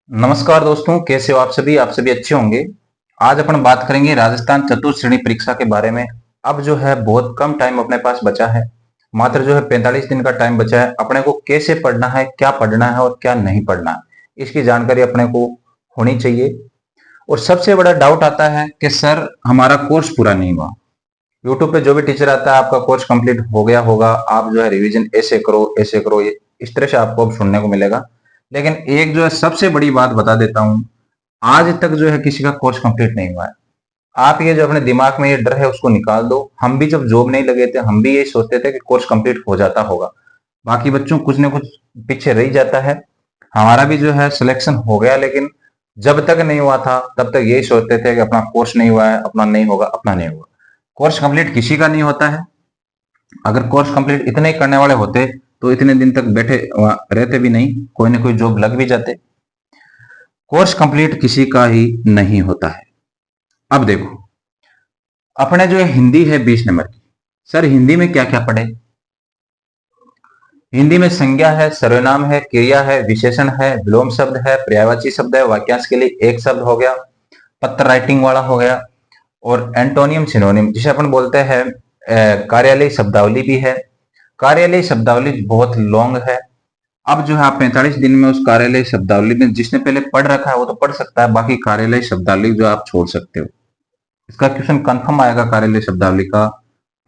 नमस्कार दोस्तों, कैसे हो आप सभी? आप सभी अच्छे होंगे। आज अपन बात करेंगे राजस्थान चतुर्थ श्रेणी परीक्षा के बारे में। अब जो है बहुत कम टाइम अपने पास बचा है। मात्र जो है 45 दिन का टाइम बचा है। अपने को कैसे पढ़ना है, क्या पढ़ना है और क्या नहीं पढ़ना है, इसकी जानकारी अपने को होनी चाहिए। और सबसे बड़ा डाउट आता है कि सर हमारा कोर्स पूरा नहीं हुआ। यूट्यूब पे जो भी टीचर आता है, आपका कोर्स कंप्लीट हो गया होगा, आप जो है रिवीजन ऐसे करो, ये इस तरह से आपको अब सुनने को मिलेगा। लेकिन एक जो है सबसे बड़ी बात बता देता हूं, आज तक जो है किसी का कोर्स कंप्लीट नहीं हुआ है। आप ये जो अपने दिमाग में ये डर है उसको निकाल दो। हम भी जब जॉब नहीं लगे थे, हम भी यही सोचते थे कि कोर्स कंप्लीट हो जाता होगा, बाकी बच्चों कुछ ना कुछ पीछे रह जाता है। हमारा भी जो है सिलेक्शन हो गया, लेकिन जब तक नहीं हुआ था तब तक यही सोचते थे कि अपना कोर्स नहीं हुआ है, अपना नहीं होगा, अपना नहीं होगा। कोर्स कंप्लीट किसी का नहीं होता है। अगर कोर्स कंप्लीट इतने ही करने वाले होते तो इतने दिन तक बैठे रहते भी नहीं, कोई ना कोई जॉब लग भी जाते। कोर्स कंप्लीट किसी का ही नहीं होता है। अब देखो, अपने जो है हिंदी है 20 नंबर की। सर हिंदी में क्या क्या पढ़े? हिंदी में संज्ञा है, सर्वनाम है, क्रिया है, विशेषण है, विलोम शब्द है, पर्यायवाची शब्द है, वाक्यांश के लिए एक शब्द हो गया, पत्र राइटिंग वाला हो गया, और एंटोनियम सिनोनिम जिसे अपन बोलते हैं कार्यालय शब्दावली भी है। कार्यालय शब्दावली बहुत लॉन्ग है। अब जो है आप 45 दिन में उस कार्यालय शब्दावली में, जिसने पहले पढ़ रखा है वो तो पढ़ सकता है, बाकी कार्यालय शब्दावली जो आप छोड़ सकते हो। इसका क्वेश्चन कंफर्म आएगा कार्यालय शब्दावली का।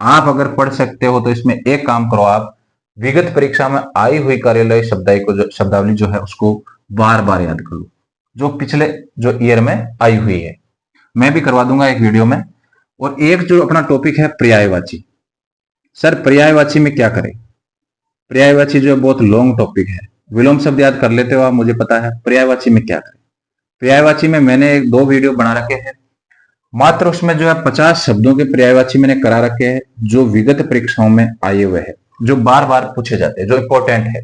आप अगर पढ़ सकते हो तो इसमें एक काम करो, आप विगत परीक्षा में आई हुई कार्यालय शब्दावली जो है उसको बार बार याद करो, जो पिछले जो ईयर में आई हुई है। मैं भी करवा दूंगा एक वीडियो में। और एक जो अपना टॉपिक है पर्यायवाची। सर पर्यायवाची में क्या करें? पर्यायवाची जो बहुत लॉन्ग टॉपिक है। विलोम शब्द याद कर लेते हो आप, मुझे पता है। पर्यायवाची में क्या करें? पर्यायवाची में मैंने एक दो वीडियो बना रखे हैं। मात्र उसमें जो है 50 शब्दों के पर्यायवाची मैंने करा रखे हैं, जो विगत परीक्षाओं में आए हुए हैं, जो बार बार पूछे जाते हैं, जो इंपॉर्टेंट है।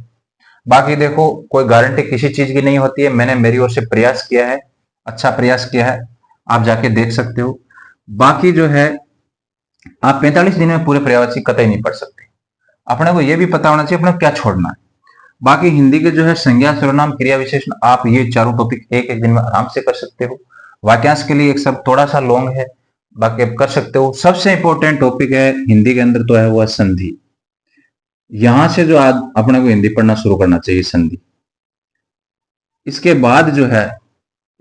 बाकी देखो, कोई गारंटी किसी चीज की नहीं होती है। मैंने मेरी ओर से प्रयास किया है, अच्छा प्रयास किया है, आप जाके देख सकते हो। बाकी जो है आप 45 दिन में पूरे पर्यायवाची कतई नहीं पढ़ सकते। अपने को यह भी पता होना चाहिए अपने को क्या छोड़ना है। बाकी हिंदी के जो है संज्ञा, सर्वनाम, क्रिया, विशेषण, आप ये चारों टॉपिक एक एक दिन में आराम से कर सकते हो। वाक्यांश के लिए एक सब थोड़ा सा लॉन्ग है, बाकी आप कर सकते हो। सबसे इंपॉर्टेंट टॉपिक है हिंदी के अंदर तो है वो संधि। यहां से जो आज अपने को हिंदी पढ़ना शुरू करना चाहिए, संधि। इसके बाद जो है,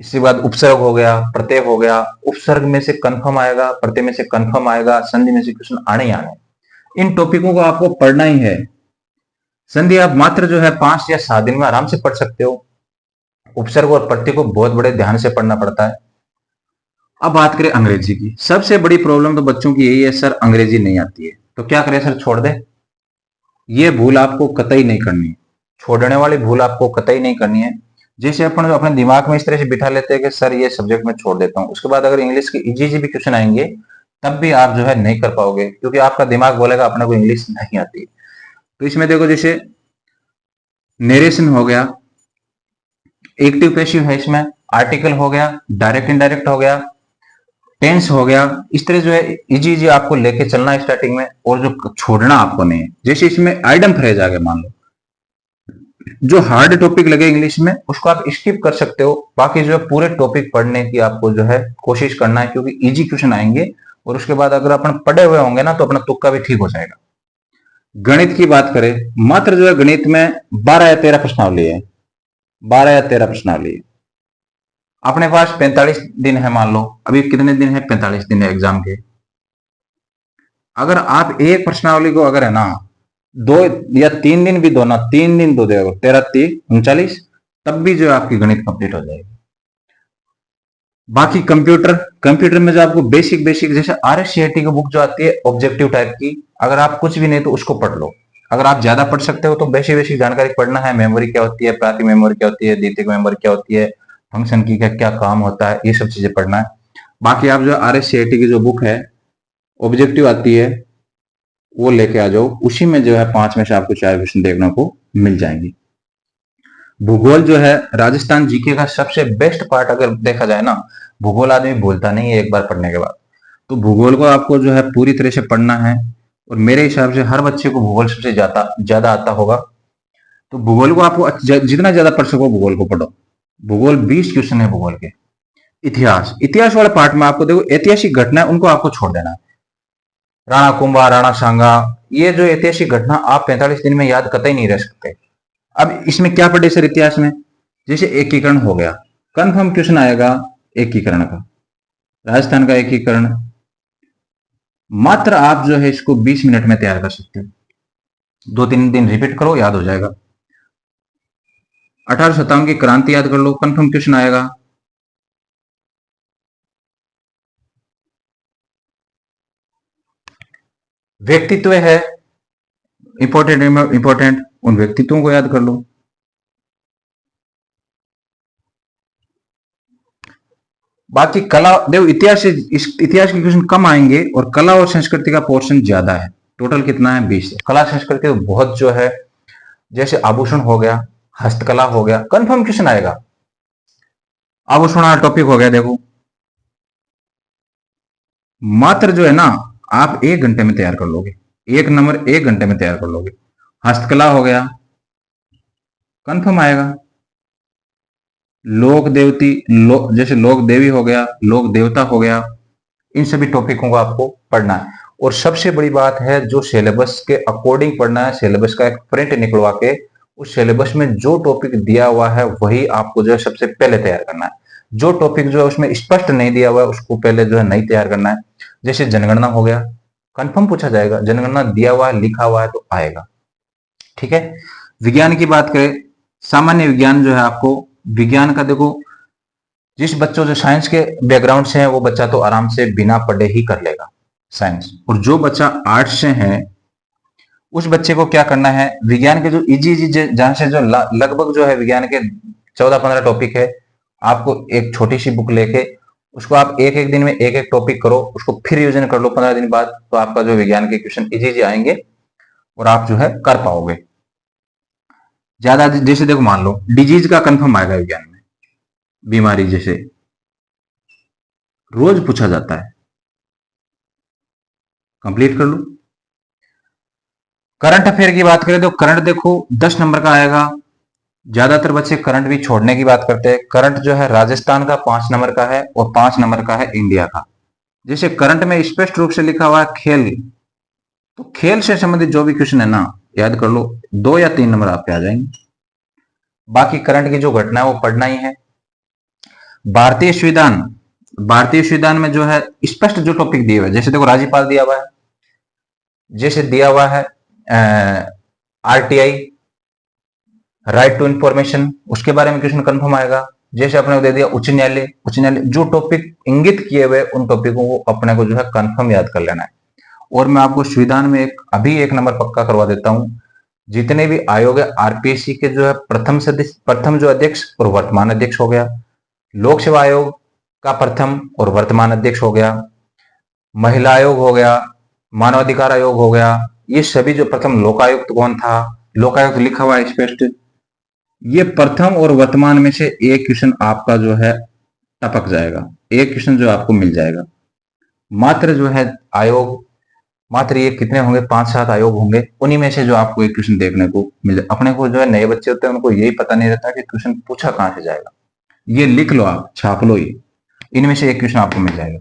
इसके बाद उपसर्ग हो गया, प्रत्यय हो गया। उपसर्ग में से कंफर्म आएगा, प्रत्यय में से कंफर्म आएगा, संधि में से क्वेश्चन आने ही आने। इन टॉपिकों को आपको पढ़ना ही है। संधि आप मात्र जो है 5 या 7 दिन में आराम से पढ़ सकते हो। उपसर्ग और प्रत्यय को बहुत बड़े ध्यान से पढ़ना पड़ता है। अब बात करें अंग्रेजी की। सबसे बड़ी प्रॉब्लम तो बच्चों की यही है, सर अंग्रेजी नहीं आती है। तो क्या करें सर? छोड़ दे? ये भूल आपको कतई नहीं करनी है। छोड़ने वाली भूल आपको कतई नहीं करनी है। जैसे अपन अपने दिमाग में इस तरह से बिठा लेते हैं कि सर ये सब्जेक्ट में छोड़ देता हूं, उसके बाद अगर इंग्लिश के इजी भी क्वेश्चन आएंगे तब भी आप जो है नहीं कर पाओगे, क्योंकि आपका दिमाग बोलेगा अपने को इंग्लिश नहीं आती। तो इसमें देखो, जैसे नेरेशन हो गया, एक्टिव पैसिव है इसमें, आर्टिकल हो गया, डायरेक्ट इनडायरेक्ट हो गया, टेंस हो गया। इस तरह जो है इजी इजी आपको लेके चलना है स्टार्टिंग में, और जो छोड़ना आपको नहीं है। जैसे इसमें आइडम फ्रेज आ गया, मान लो जो हार्ड टॉपिक लगे इंग्लिश में उसको आप स्किप कर सकते हो। बाकी जो है पूरे टॉपिक पढ़ने की आपको जो है कोशिश करना है, क्योंकि इजी क्वेश्चन आएंगे। और उसके बाद अगर अपन पढ़े हुए होंगे ना तो अपना तुक्का भी ठीक हो जाएगा। गणित की बात करें, मात्र जो है गणित में 12 या 13 प्रश्नावली है। 12 या 13 प्रश्नावली है। अपने पास 45 दिन है, मान लो अभी कितने दिन है? 45 दिन है एग्जाम के। अगर आप एक प्रश्नावली को अगर है ना 2 या 3 दिन भी दो ना, 3 दिन दो, देखो 13 3 39, तब भी जो है आपकी गणित कंप्लीट हो जाएगी। बाकी कंप्यूटर, कंप्यूटर में जो आपको बेसिक बेसिक जैसे RSCIT की बुक जो आती है ऑब्जेक्टिव टाइप की, अगर आप कुछ भी नहीं तो उसको पढ़ लो। अगर आप ज्यादा पढ़ सकते हो तो बेसिक बेसिक जानकारी पढ़ना है। मेमोरी क्या होती है, प्राथमिक मेमोरी क्या होती है, द्वितीयक मेमोरी क्या होती है, फंक्शन की क्या क्या काम होता है, ये सब चीजें पढ़ना है। बाकी आप जो RSCIT की जो बुक है ऑब्जेक्टिव आती है वो लेके आ जाओ। उसी में जो है 5 में से आपको 4 क्वेश्चन देखने को मिल जाएंगे। भूगोल जो है राजस्थान जीके का सबसे बेस्ट पार्ट अगर देखा जाए ना, भूगोल आदमी भूलता नहीं है एक बार पढ़ने के बाद। तो भूगोल को आपको जो है पूरी तरह से पढ़ना है। और मेरे हिसाब से हर बच्चे को भूगोल सबसे ज्यादा ज्यादा आता होगा। तो भूगोल को आपको जितना ज्यादा पढ़ सको भूगोल को पढ़ो। भूगोल 20 क्वेश्चन है भूगोल के। इतिहास, इतिहास वाले पार्ट में आपको देखो ऐतिहासिक घटना है उनको आपको छोड़ देना है। राणा कुंभा, राणा सांगा, ये जो ऐतिहासिक घटना आप 45 दिन में याद कतई नहीं रह सकते। अब इसमें क्या पढ़े सर इतिहास में, जैसे एकीकरण हो गया, कन्फर्म क्वेश्चन आएगा एकीकरण का, राजस्थान का एकीकरण। मात्र आप जो है इसको 20 मिनट में तैयार कर सकते हो। 2-3 दिन रिपीट करो, याद हो जाएगा। 1857 की क्रांति याद कर लो, कन्फर्म क्वेश्चन आएगा। व्यक्तित्व है इंपॉर्टेंट, उन व्यक्तित्वों को याद कर लो। बाकी कला देखो, इतिहास के क्वेश्चन कम आएंगे और कला और संस्कृति का पोर्शन ज्यादा है। टोटल कितना है 20। कला संस्कृति बहुत जो है, जैसे आभूषण हो गया, हस्तकला हो गया, कंफर्म क्वेश्चन आएगा। आभूषण वाला टॉपिक हो गया, देखो मात्र जो है ना आप 1 घंटे में तैयार कर लोगे, 1 नंबर 1 घंटे में तैयार कर लोगे। हस्तकला हो गया, कंफर्म आएगा। लोक देवती, जैसे लोक देवी हो गया, लोक देवता हो गया, इन सभी टॉपिकों को आपको पढ़ना है। और सबसे बड़ी बात है जो सिलेबस के अकॉर्डिंग पढ़ना है, सिलेबस का एक प्रिंट निकलवा के उस सिलेबस में जो टॉपिक दिया हुआ है वही आपको जो है सबसे पहले तैयार करना है। जो टॉपिक जो है उसमें स्पष्ट नहीं दिया हुआ है उसको पहले जो है नहीं तैयार करना है। जैसे जनगणना हो गया, कंफर्म पूछा जाएगा, जनगणना दिया हुआ है लिखा हुआ है तो आएगा, ठीक है। विज्ञान की बात करें, सामान्य विज्ञान जो है आपको, विज्ञान का देखो जिस बच्चों जो साइंस के बैकग्राउंड से है वो बच्चा तो आराम से बिना पढ़े ही कर लेगा साइंस, और जो बच्चा आर्ट्स से है उस बच्चे को क्या करना है, विज्ञान के जो इजी जहां से जो लगभग जो है विज्ञान के 14-15 टॉपिक है, आपको एक छोटी सी बुक लेके उसको आप एक एक दिन में एक एक टॉपिक करो, उसको फिर रिविजन कर लो 15 दिन बाद, तो आपका जो विज्ञान के क्वेश्चन इजी आएंगे और आप जो है कर पाओगे ज्यादा। जैसे देखो मान लो डिजीज का कंफर्म आएगा विज्ञान में, बीमारी जैसे रोज पूछा जाता है, कंप्लीट कर लो। करंट अफेयर की बात करें तो करंट देखो 10 नंबर का आएगा। ज्यादातर बच्चे करंट भी छोड़ने की बात करते हैं। करंट जो है राजस्थान का 5 नंबर का है और 5 नंबर का है इंडिया का। जैसे करंट में स्पष्ट रूप से लिखा हुआ है खेल, तो खेल से संबंधित जो भी क्वेश्चन है ना याद कर लो, 2 या 3 नंबर आपके आ जाएंगे। बाकी करंट की जो घटना है वो पढ़ना ही है। भारतीय संविधान, भारतीय संविधान में जो है स्पष्ट जो टॉपिक दिए हुए, जैसे देखो राज्यपाल दिया हुआ है, जैसे दिया हुआ है आरटीआई, राइट टू इंफॉर्मेशन, उसके बारे में क्वेश्चन कंफर्म आएगा। जैसे अपने को दे दिया उच्च न्यायालय, उच्च न्यायालय जो टॉपिक इंगित किए हुए उन टॉपिकों को अपने को जो है कंफर्म याद कर लेना है। और मैं आपको संविधान में अभी 1 नंबर पक्का करवा देता हूं, जितने भी आयोग है आरपीएससी के जो है प्रथम जो अध्यक्ष और वर्तमान अध्यक्ष हो गया, लोक सेवा आयोग का प्रथम और वर्तमान अध्यक्ष हो गया, महिला आयोग हो गया, मानवाधिकार आयोग हो गया, ये सभी जो प्रथम लोकायुक्त कौन था, लोकायुक्त लिखा हुआ है स्पष्ट, ये प्रथम और वर्तमान में से एक क्वेश्चन आपका जो है टपक जाएगा, एक क्वेश्चन जो आपको मिल जाएगा। मात्र जो है आयोग, मात्र ये कितने होंगे, 5-7 आयोग होंगे, उन्हीं में से जो आपको एक क्वेश्चन देखने को मिले। अपने को जो है नए बच्चे होते हैं उनको यही पता नहीं रहता कि क्वेश्चन पूछा कहां से जाएगा। ये लिख लो, आप छाप लो, ये इनमें से एक क्वेश्चन आपको मिल जाएगा।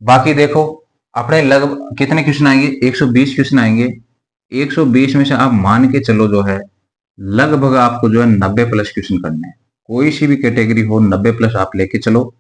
बाकी देखो अपने लगभग कितने क्वेश्चन आएंगे, 120 क्वेश्चन आएंगे। 120 में से आप मान के चलो जो है लगभग आपको जो है 90 प्लस क्वेश्चन करने हैं। कोई सी भी कैटेगरी हो 90 प्लस आप लेके चलो।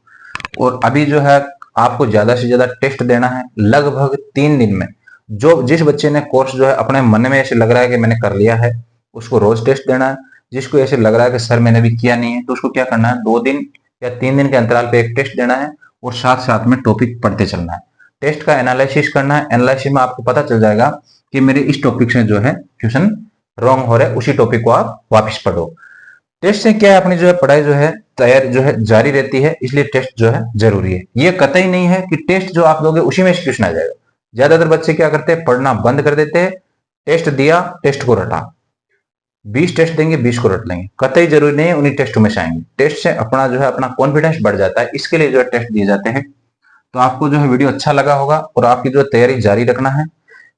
और अभी जो है आपको ज्यादा से ज्यादा टेस्ट देना है लगभग 3 दिन में। जो जिस बच्चे ने कोर्स जो है अपने मन में ऐसे लग रहा है कि मैंने कर लिया है, उसको रोज टेस्ट देना है। जिसको ऐसे लग रहा है कि सर मैंने भी किया नहीं है, तो उसको क्या करना है, 2 दिन या 3 दिन के अंतराल पे एक टेस्ट देना है और साथ साथ में टॉपिक पढ़ते चलना है। टेस्ट का एनालिसिस करना है, एनालिसिस में आपको पता चल जाएगा कि मेरे इस टॉपिक से जो है क्वेश्चन रॉन्ग हो रहा है, उसी टॉपिक को आप वापस पढ़ो। टेस्ट से क्या है, अपनी जो है पढ़ाई जो है तैयारी जो है जारी रहती है, इसलिए टेस्ट जो है जरूरी है। ये कतई नहीं है कि टेस्ट जो आप दोगे उसी में से क्वेश्चन आ जाएगा। ज्यादातर बच्चे क्या करते हैं, पढ़ना बंद कर देते हैं, टेस्ट दिया टेस्ट को रटा, 20 टेस्ट देंगे 20 को रट लेंगे, कतई जरूरी नहीं है उन्हीं टेस्ट में से आएंगे। टेस्ट से अपना जो है अपना कॉन्फिडेंस बढ़ जाता है, इसके लिए जो है टेस्ट दिए जाते हैं। तो आपको जो है वीडियो अच्छा लगा होगा और आपकी जो तैयारी जारी रखना है।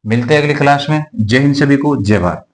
मिलते हैं अगली क्लास में। जय हिंद सभी को, जय भारत।